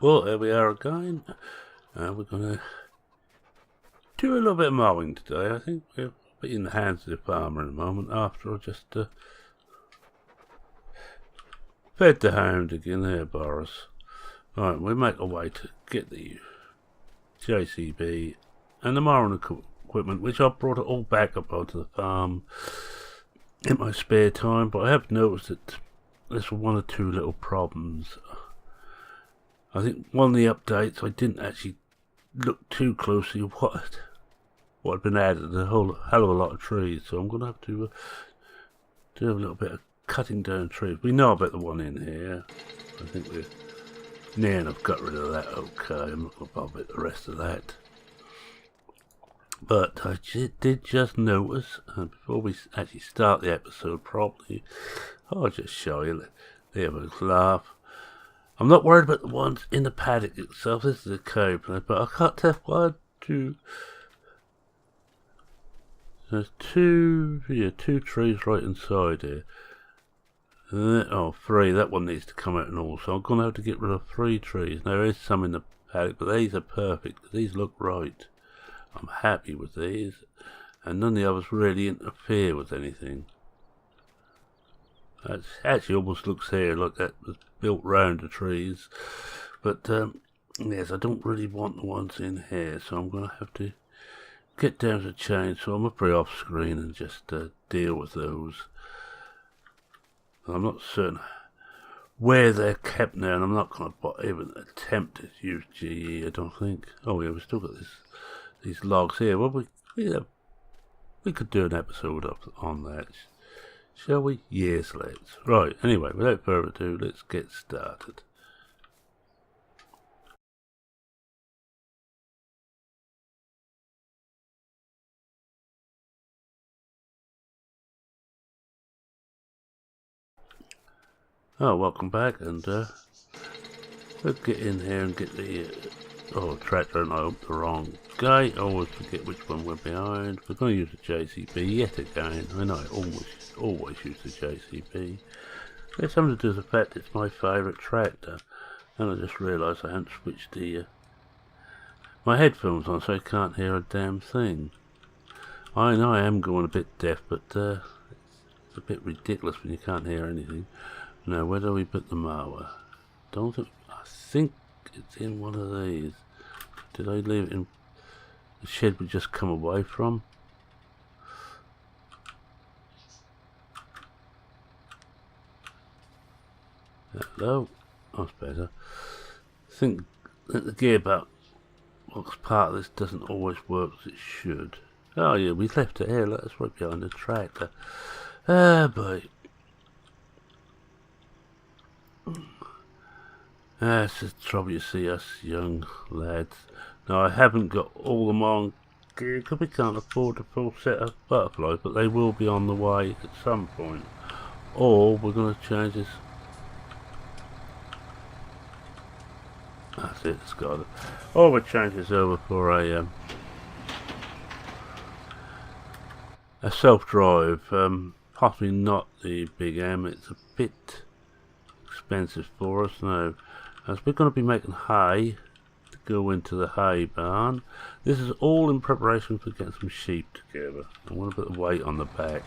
Well, here we are again. We're going to do a little bit of mowing today. I think we'll be in the hands of the farmer in a moment after I just fed the hound again there, Boris. Right, we make our way to get the JCB and the mowing equipment, which I brought it all back up onto the farm in my spare time, but I have noticed that there's one or two little problems. I think one of the updates I didn't actually look too closely at what had been added, a whole hell of a lot of trees, so I'm going to have to do a little bit of cutting down trees. We know about the one in here. I think we're near enough got rid of that. Okay, I'm not going to bother with the rest of that. But I did just notice, and before we actually start the episode properly, I'll just show you. They have a laugh. I'm not worried about the ones in the paddock itself. This is a cow plant, but I can't tell one, two. There's two trees right inside here. Oh, three. That one needs to come out and all. So I'm going to have to get rid of 3 trees. Now, there is some in the paddock, but these are perfect. These look right. I'm happy with these. And none of the others really interfere with anything. That actually almost looks here like that was built round the trees. But, yes, I don't really want the ones in here. So I'm going to have to get down to the chainsaw. I'm pretty off screen and just deal with those. I'm not certain where they're kept now, and I'm not going to even attempt to use GE, I don't think. Oh yeah, we've still got these logs here. Well, we could do an episode on that, shall we? Yes, let's. Right, anyway, without further ado, let's get started. Oh, welcome back, and we'll get in here and get the tractor, and I opened the wrong gate. I always forget which one we're behind. We're going to use the JCB yet again. I know I always use the JCB. It's something to do with the fact it's my favourite tractor, and I just realised I haven't switched my headphones on, so I can't hear a damn thing. I know I am going a bit deaf, but it's a bit ridiculous when you can't hear anything. Now, where do we put the mower? I think it's in one of these. Did I leave it in the shed we just come away from? Hello? That's better. I think that the gearbox part of this doesn't always work as it should. Oh yeah, we left it here. That's right behind the tractor. Ah, boy. That's the trouble, you see, us young lads. Now, I haven't got all them on gear because we can't afford a full set of butterflies, but they will be on the way at some point. Or we're going to change this. That's it, it's got it. Or we'll change this over for a self-drive. Possibly not the Big M. It's a bit expensive for us now, as we're going to be making hay to go into the hay barn. This is all in preparation for getting some sheep together. I want to put the weight on the back.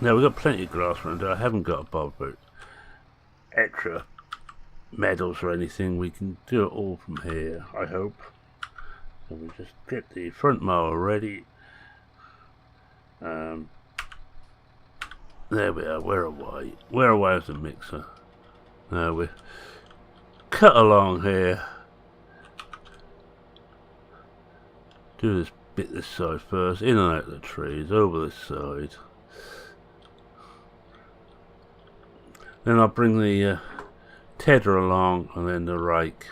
Now we've got plenty of grass around here. I haven't got a bother about extra meadows or anything. We can do it all from here, I hope. So we just get the front mower ready. There we are, we're away. We're away with the mixer. Now we cut along here. Do this bit this side first, in and out of the trees, over this side. Then I'll bring the tedder along, and then the rake.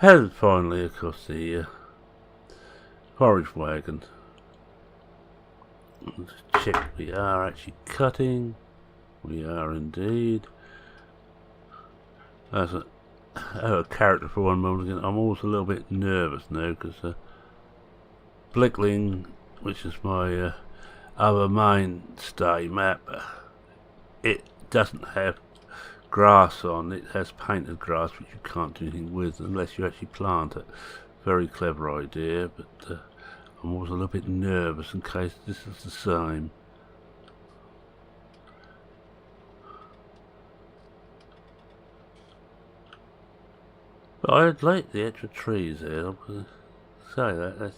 And finally, of course, the forage wagon. Let's check we are actually cutting. We are indeed. As a character for one moment again, I'm always a little bit nervous now because Blickling, which is my other mainstay map, it doesn't have grass on. It has painted grass which you can't do anything with unless you actually plant it. Very clever idea, but I'm always a little bit nervous in case this is the same. But I like the extra trees there. I'm going to say that.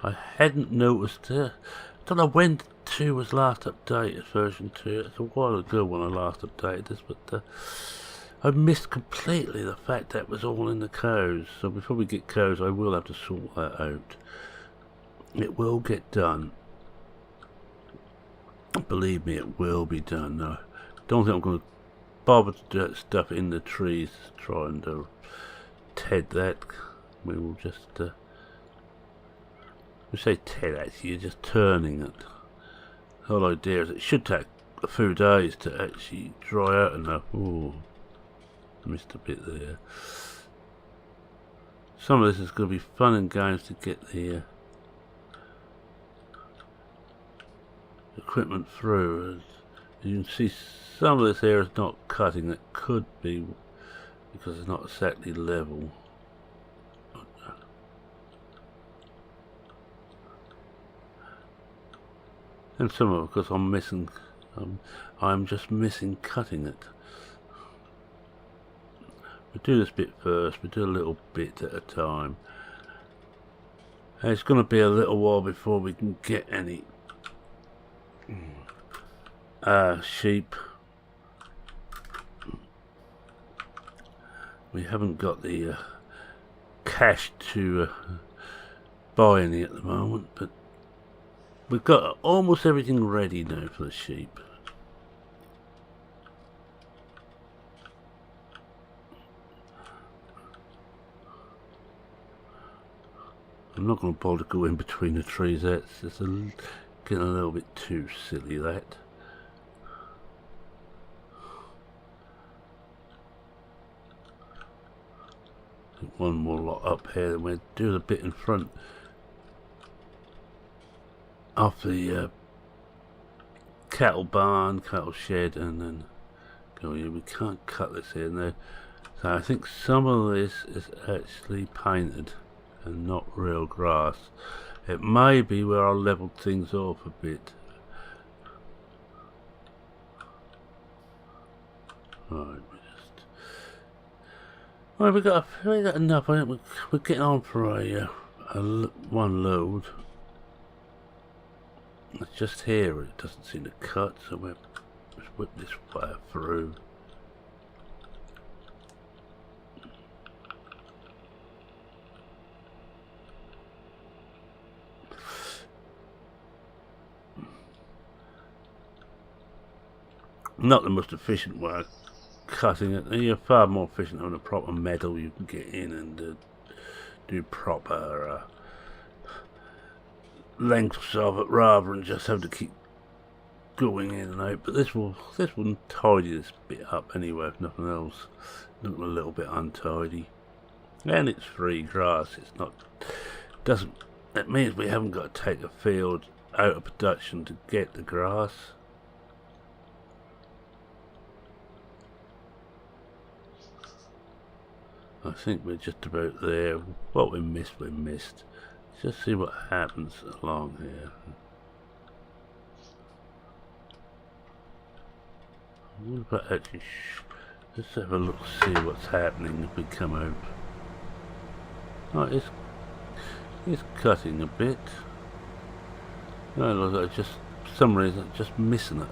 I hadn't noticed it. I don't know when 2 was last updated, version 2. It's a while ago when I last updated this, but I missed completely the fact that it was all in the codes. So before we get codes, I will have to sort that out. It will get done. Believe me, it will be done. No, don't think I'm going to bother to do that stuff in the trees to try and TED that. We will just we say TED actually, you're just turning it. The whole idea is it should take a few days to actually dry out enough. Ooh, missed a bit there. Some of this is going to be fun and games to get the equipment through. As you can see, some of this area is not cutting. It could be because it's not exactly level. And some of it because I'm missing, I'm just missing cutting it. We do this bit first, we do a little bit at a time. And it's going to be a little while before we can get any sheep. We haven't got the cash to buy any at the moment, but we've got almost everything ready now for the sheep. I'm not going to bother to go in between the trees. That's just getting a little bit too silly, that. One more lot up here, then we'll do the bit in front of the cattle barn, cattle shed, and then go here. We can't cut this here now, so I think some of this is actually painted and not real grass. It may be where I leveled things off a bit. Right, well, we got enough. We're getting on for one load. It's just here. It doesn't seem to cut, so we'll just whip this wire through. Not the most efficient way of cutting it. You're far more efficient on a proper metal. You can get in and do proper lengths of it rather than just have to keep going in and out. But this will tidy this bit up anyway, if nothing else. Looking a little bit untidy, and it's free grass. It's not. Doesn't. That means we haven't got to take a field out of production to get the grass. I think we're just about there. What we missed, we missed. Let's just see what happens along here. What about actually? Let's have a look, see what's happening if we come out. Oh, it's cutting a bit. No, look, just for some reason, just missing it.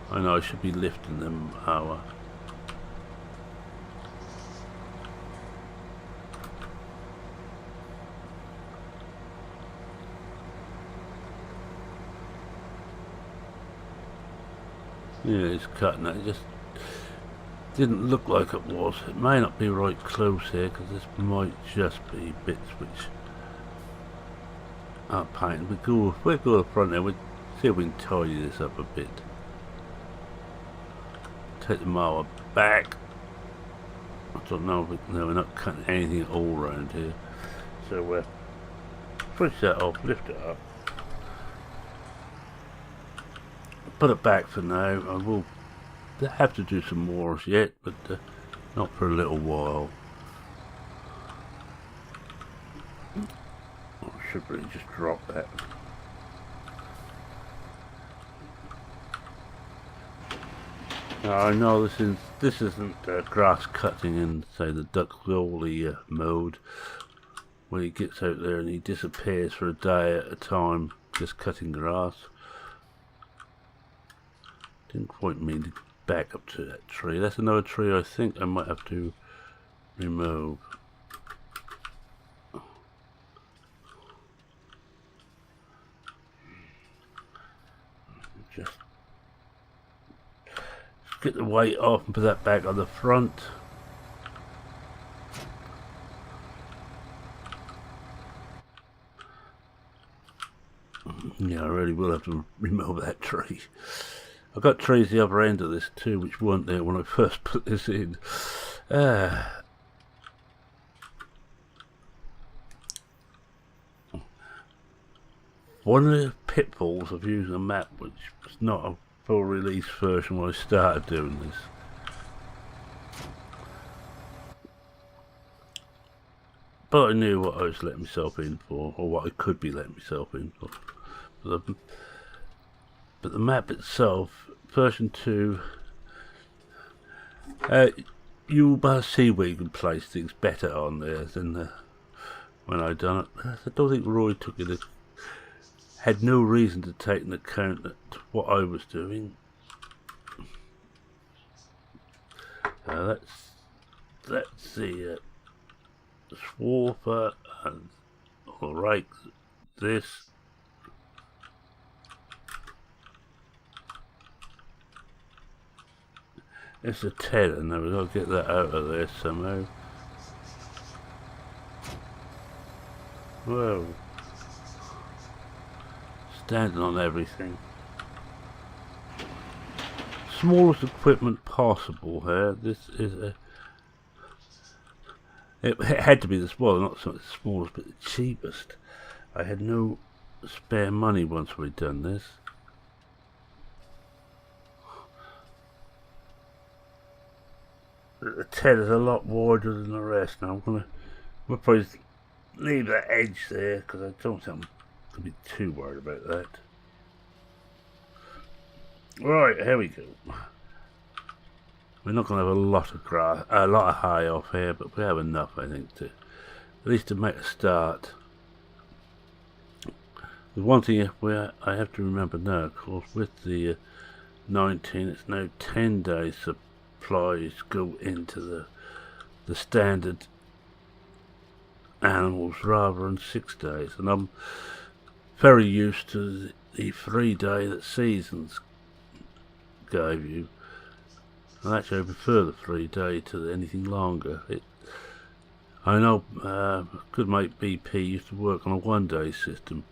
I know I should be lifting them hour. Yeah, it's cutting it. It just didn't look like it was. It may not be right close here because this might just be bits which aren't painted. We'll go to the front there. We'll see if we can tidy this up a bit. Take the mower back. I don't know if we're not cutting anything at all around here. So we'll push that off, lift it up. put it back for now. I will have to do some more yet, but not for a little while. I should really just drop that. Now, I know this isn't grass cutting in, say, the Cavalier mode, where he gets out there and he disappears for a day at a time, just cutting grass. Didn't quite mean to back up to that tree. That's another tree I think I might have to remove. Just get the weight off and put that back on the front. Yeah, I really will have to remove that tree. I've got trees the other end of this too, which weren't there when I first put this in. One of the pitfalls of using a map which was not a full release version when I started doing this. But I knew what I was letting myself in for, or what I could be letting myself in for. But the map itself, version 2, you'll see where you can place things better on there than when I done it. I don't think Roy had no reason to take into account that what I was doing. That's the swarfer, and alright, this. It's a tether, now we've got to get that out of there somehow. Whoa. Standing on everything. Smallest equipment possible here. This is a... It had to be the smallest, not so much the smallest, but the cheapest. I had no spare money once we'd done this. The tether's a lot wider than the rest. Now we'll probably leave that edge there because I don't think I'm going to be too worried about that. Right, here we go. We're not going to have a lot of grass, a lot of hay off here, but we have enough, I think, to at least to make a start. The one thing I have to remember now, of course, with the 19, it's now 10 days supplies go into the standard animals rather than 6 days, and I'm very used to the 3 day that Seasons gave you. And actually I prefer the 3 day to anything longer. I know good mate BP used to work on a 1 day system.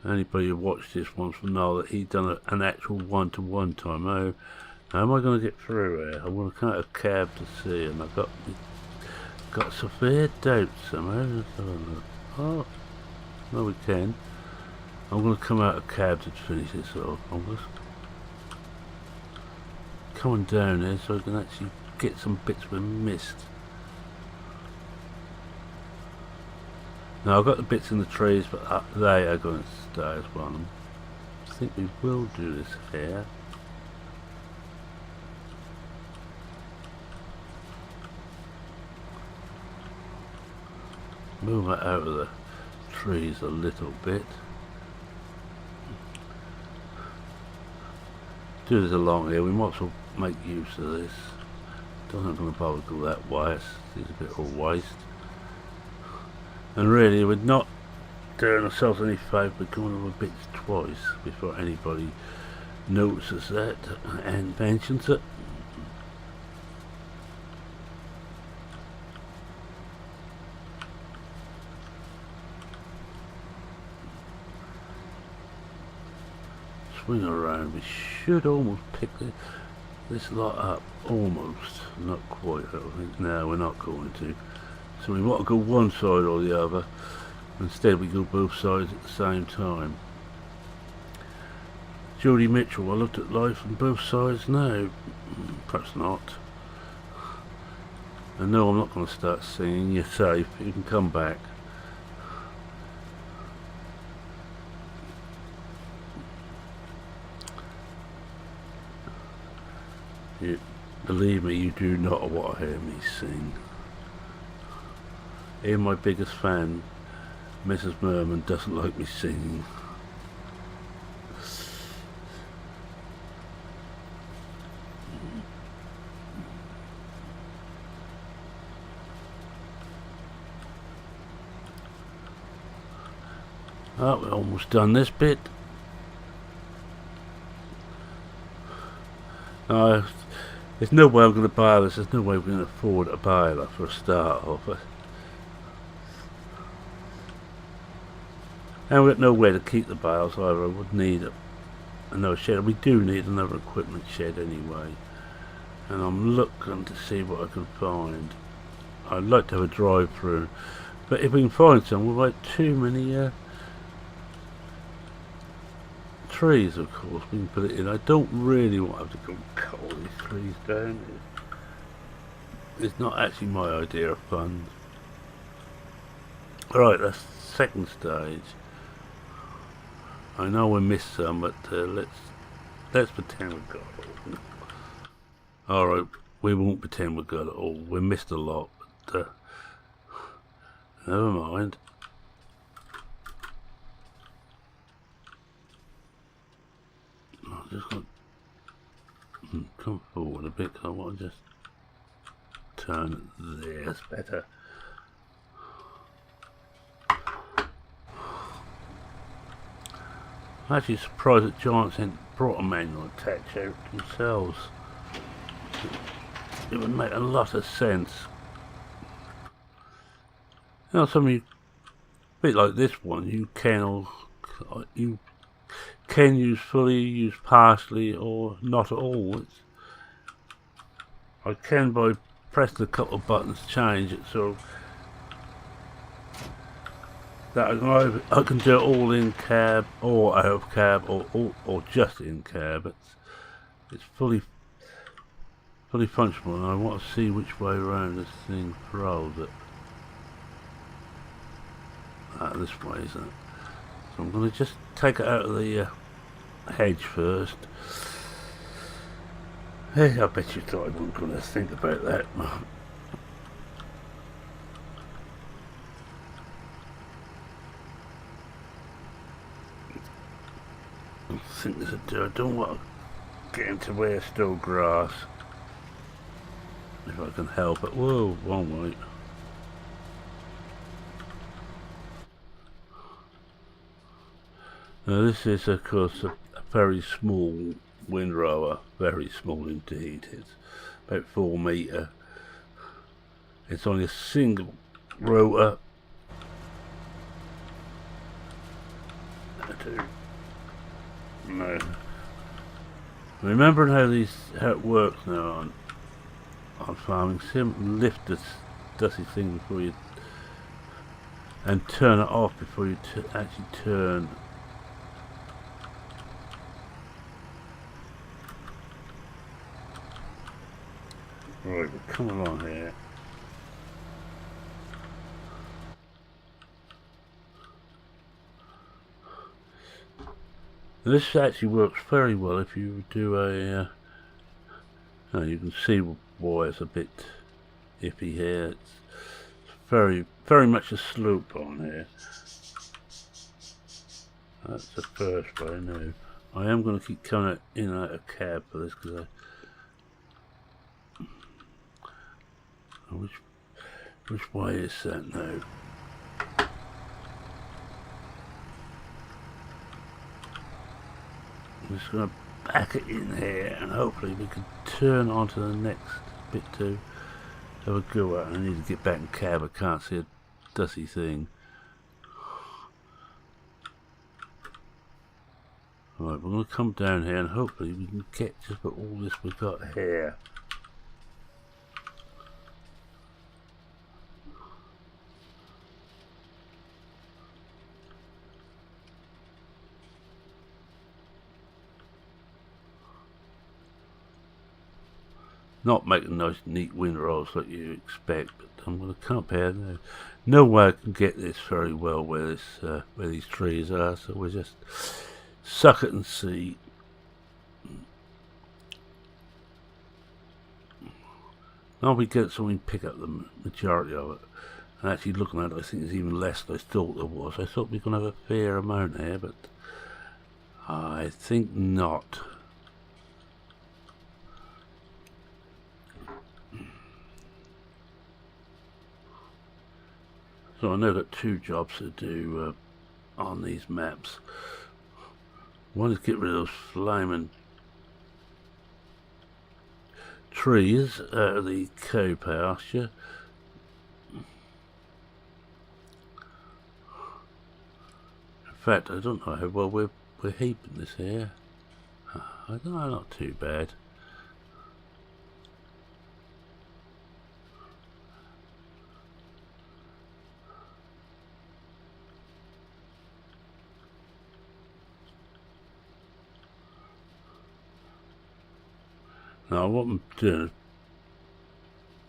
Anybody who watched this once will know that he'd done an actual 1-to-1 time. How am I going to get through here? I want to come out of cab to see, and I've got severe doubts somehow. Oh, no, we can. I'm going to come out of cab to finish this off. I'm just coming down here so I can actually get some bits we missed. Now I've got the bits in the trees, but they are going to stay as well. I think we will do this here. Move that out of the trees a little bit. Do this along here. We might as well make use of this. Don't think I'm going to bother to go that way. It's a bit of a waste. And really, we're not doing ourselves any favour by going over bits twice before anybody notices that and mentions it. Swing around. We should almost pick this lot up. Almost. Not quite, I don't think. No, we're not going to. So we want to go one side or the other. Instead we go both sides at the same time. Jodie Mitchell, I looked at life on both sides now. Perhaps not. And no, I'm not going to start singing. You're safe. You can come back. Believe me, you do not want to hear me sing. Even my biggest fan, Mrs. Merman, doesn't like me singing. Oh, we're almost done this bit. There's no way I'm going to buy this. There's no way we're going to afford to buy that for a start off. And we've got nowhere to keep the bales either. I would need another shed. We do need another equipment shed anyway. And I'm looking to see what I can find. I'd like to have a drive through. But if we can find some, we've got too many trees, of course, we can put it in. I don't really want to have to go cut all these trees down. It's not actually my idea of fun. Alright, that's the second stage. I know we missed some, but let's pretend we've got it all. Alright, we won't pretend we've got it all. We missed a lot, but never mind. Just got come forward a bit, 'cause I want to just turn it there. That's better. I'm actually surprised that Giants hadn't brought a manual attach out themselves. It would make a lot of sense. You know, some of you, a bit like this one, you can use fully, use partially, or not at all. I can, by pressing a couple of buttons, change it so that I can do it all in cab or out of cab or just in cab. It's fully functional, and I want to see which way around this thing throws it. This way, isn't it? So I'm going to just take it out of the hedge first. Hey, I bet you thought I wasn't going to think about that. I think there's I don't want to get into where it's still grass. If I can help it. Whoa, wrong way. Now this is, of course, a very small windrower, very small indeed. It's about 4 metre. It's only a single rotor. No. Remembering how it works now on farming, simply lift this dusty thing before you and turn it off before you actually turn. Right, we're coming along here. This actually works very well if you do a you can see why it's a bit iffy here. It's very much a slope on here. That's the first way. No, I am going to keep coming in and out of cab for this because which way is that now? I'm just going to back it in here and hopefully we can turn onto the next bit to have a go at. I need to get back in cab, I can't see a dusty thing. Right, we're going to come down here and hopefully we can get just about all this we've got here. Not making nice neat windrows like you expect, but I'm going to come up here. No way I can get this very well where these trees are, so we'll just suck it and see. Now we get so we can pick up the majority of it. And actually looking at it, I think it's even less than I thought there was. I thought we were going to have a fair amount here, but I think not. So I know I've got two jobs to do on these maps. One is get rid of those flaming trees out of the cow pasture. In fact, I don't know how well we're heaping this here. I don't know, not too bad. Now what I'm doing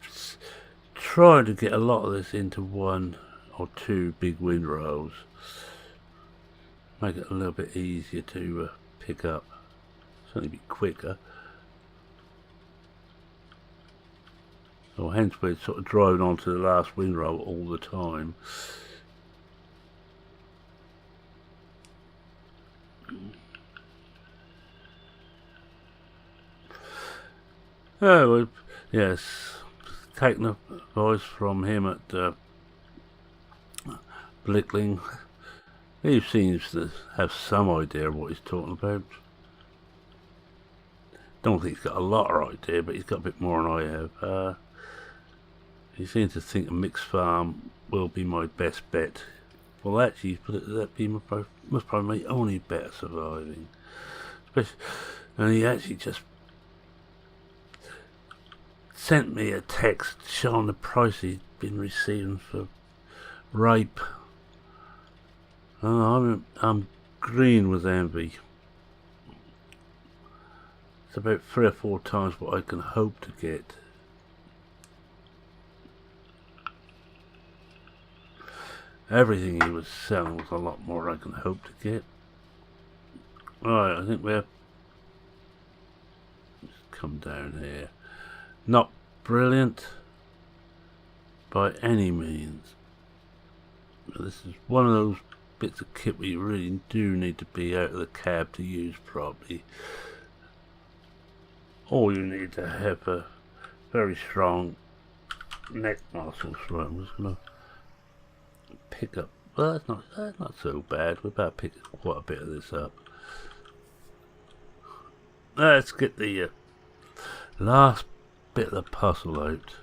is trying to get a lot of this into one or two big windrows. Make it a little bit easier to pick up. Certainly be quicker. So hence we're sort of driving onto the last windrow all the time. Oh, well, yes, taking advice from him at Blickling. He seems to have some idea of what he's talking about. Don't think he's got a lot of idea, but he's got a bit more than I have. He seems to think a mixed farm will be my best bet. Well, actually, that be most probably my only bet of surviving. And he actually just sent me a text showing the price he'd been receiving for rape. Oh, I'm green with envy. It's about 3 or 4 times what I can hope to get. Everything he was selling was a lot more than I can hope to get. Alright, I think we're... Just come down here. Not brilliant by any means. But this is one of those bits of kit where you really do need to be out of the cab to use properly. Or you need to have a very strong neck muscles. Right, I'm just gonna pick up. Well, that's not so bad. We're about to pick quite a bit of this up. Let's get the last bit of the puzzle out.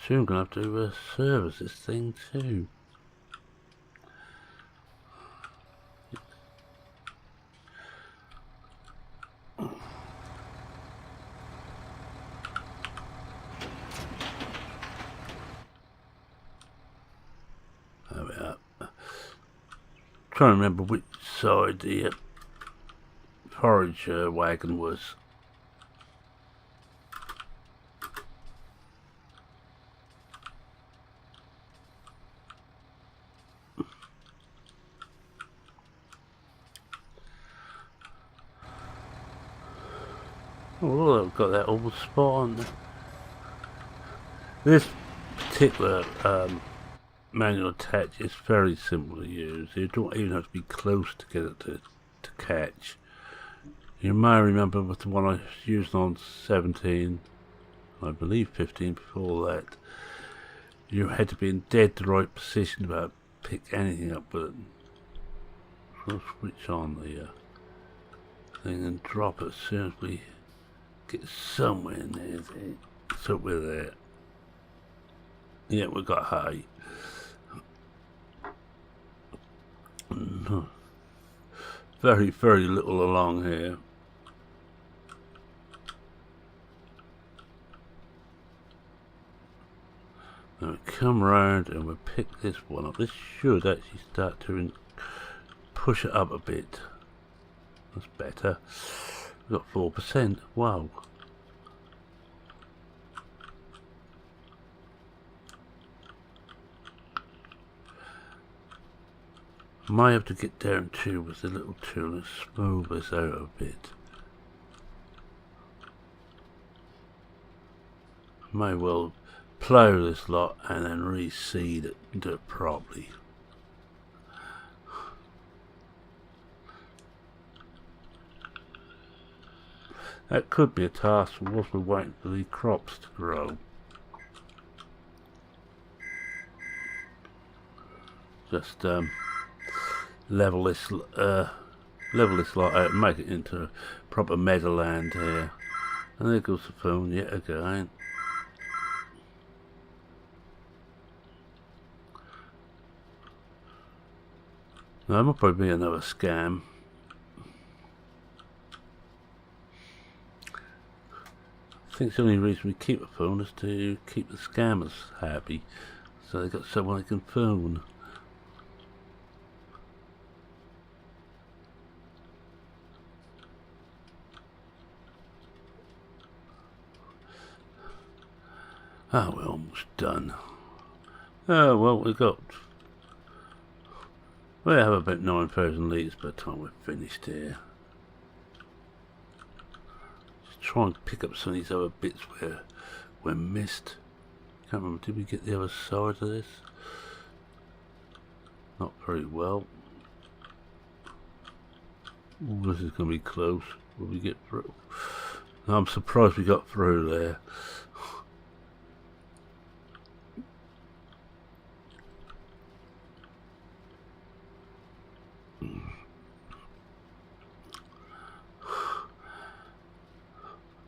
Soon I'm going to have to service this thing too. There we are. Trying to remember which side the forage wagon was. Oh, I've got that old spot on there. This particular manual attach is very simple to use. You don't even have to be close to get it to catch. You may remember with the one I used on 17, I believe 15 before that, you had to be in dead the right position to pick anything up with it. So I'll switch on the thing and drop it as soon as we get somewhere in there. So we're there. Yeah, we got hay. Very, very little along here. Now we come round and we pick this one up. This should actually start to push it up a bit. That's better. We've got 4%. Wow. Might have to get down to with the little tool and smooth this out a bit. May well plough this lot and then reseed it and do it properly. That could be a task whilst we're waiting for the crops to grow. Just level this lot out and make it into proper meadowland here. And there goes the phone yet again. Now, that might probably be another scam. I think the only reason we keep a phone is to keep the scammers happy, so they've got someone they can phone. Ah, we're almost done. Oh, well, we have about 9,000 litres by the time we're finished here. Just try and pick up some of these other bits where we're missed. Can't remember, did we get the other side of this? Not very well. Ooh, this is going to be close. Will we get through? No, I'm surprised we got through there.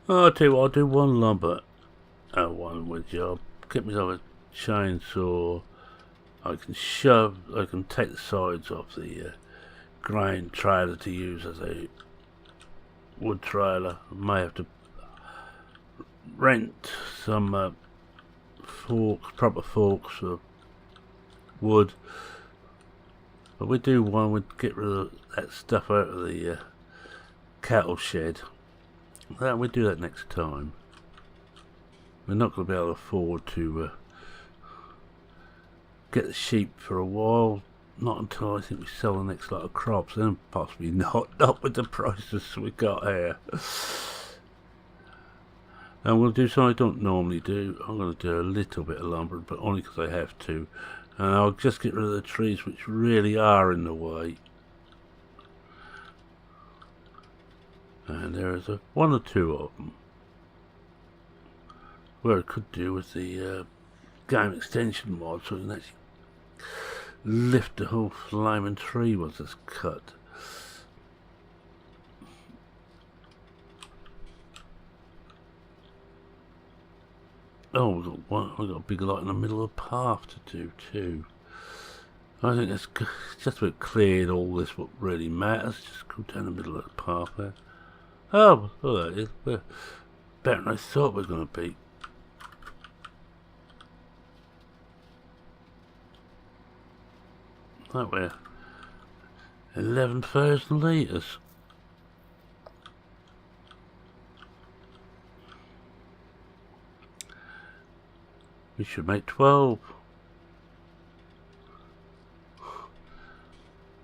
Oh, I'll tell you what, I'll do one lumber one with job. Get myself a chainsaw. I can take the sides off the grain trailer to use as a wood trailer. I may have to rent some proper forks for wood. But we do one, we'd get rid of that stuff out of the cattle shed. We do that next time. We're not going to be able to afford to get the sheep for a while. Not until I think we sell the next lot of crops. Then possibly not with the prices we got here. And I'm going to do something I don't normally do. I'm going to do a little bit of lumber, but only because I have to. And I'll just get rid of the trees which really are in the way. And there is one or two of them. Where I could do with the game extension mod, so we can actually lift the whole flaming tree once it's cut. Oh, we've got a big light in the middle of the path to do too. I think it's just about cleared all this what really matters. Just go down the middle of the path there. Oh, that is better than I thought we were going to be. That we're 11,000 litres. We should make 12.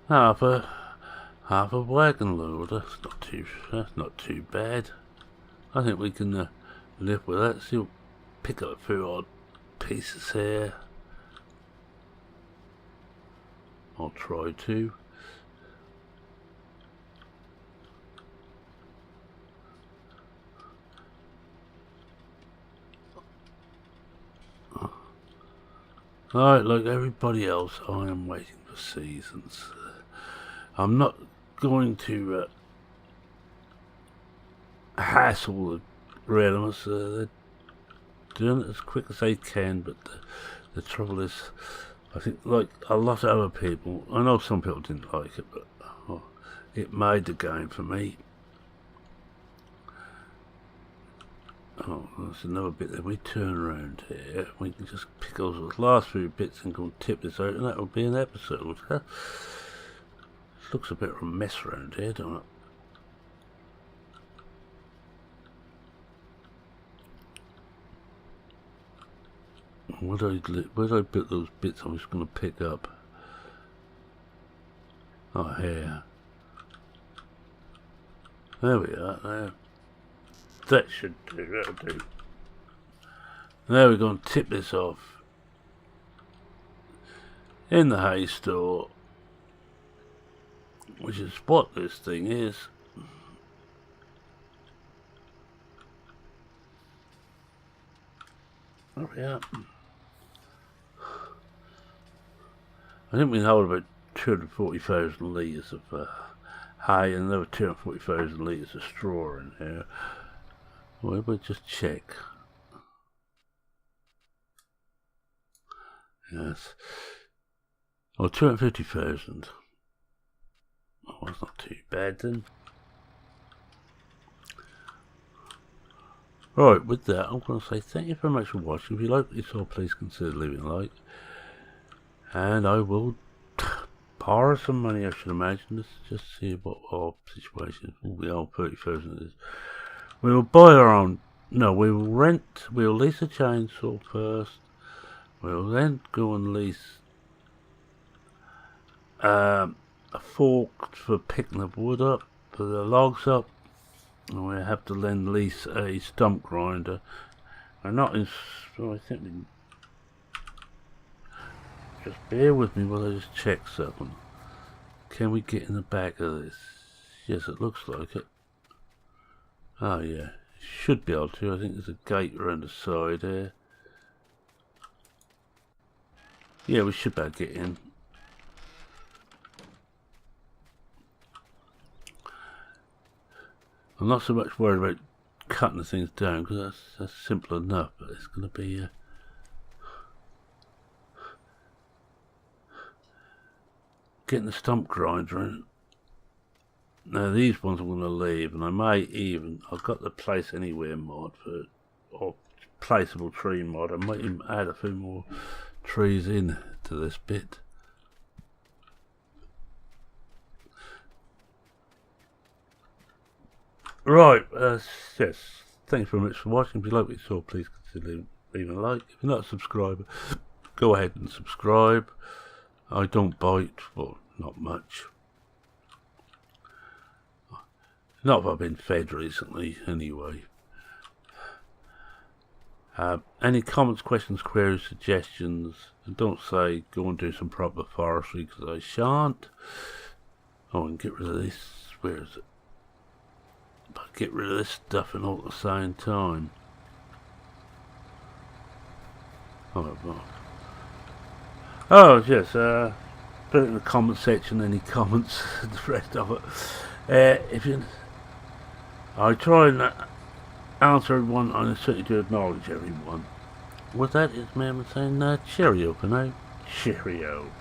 Half a wagon load. That's not too bad. I think we can live with that. See, we'll pick up a few odd pieces here. I'll try to. Alright, like everybody else, I am waiting for seasons. I'm not going to hassle the realms. They're doing it as quick as they can, but the trouble is, I think, like a lot of other people, I know some people didn't like it, but it made the game for me. Oh, there's another bit that we turn around here. We can just pick those last few bits and go and tip this out, and that will be an episode. Looks a bit of a mess around here, don't it? Where did I put those bits I'm just going to pick up? Oh, here. There we are, there. That should do, that'll do. Now we're going to tip this off in the hay store, which is what this thing is. There we are. I think we hold about 240,000 litres of hay and another 240,000 litres of straw in here. Well, we'll just check. Yes. Oh, 250,000. Oh, that's not too bad then. Right, with that, I'm going to say thank you very much for watching. If you like what you saw, please consider leaving a like. And I will borrow some money, I should imagine. Let's just see what our situation is. Oh, we owe 30,000 is. We will buy our own. No, we will rent. We will lease a chainsaw first. We will then go and lease a fork for picking the wood up, for the logs up. And we have to then lease a stump grinder. And not in. So I think we can. Just bear with me while I just check something. Can we get in the back of this? Yes, it looks like it. Oh yeah, should be able to. I think there's a gate around the side there. Yeah, we should be able to get in. I'm not so much worried about cutting the things down because that's simple enough, but it's going to be getting the stump grinder in. Now these ones I'm going to leave, and I may even, I've got the place anywhere mod for, or placeable tree mod. I might even add a few more trees in to this bit. Right, yes, thanks very much for watching. If you like what you saw, please consider leaving a like. If you're not a subscriber, go ahead and subscribe. I don't bite, well, not much. Not if I've been fed recently, anyway. Any comments, questions, queries, suggestions, and don't say go and do some proper forestry, because I shan't. Oh, and get rid of this. Where is it? But get rid of this stuff and all at the same time. Oh, well. Oh, yes, put it in the comment section, any comments, the rest of it. If you, I try and answer everyone, and I certainly do acknowledge everyone. With that, it's me saying cheerio for now. Cheerio.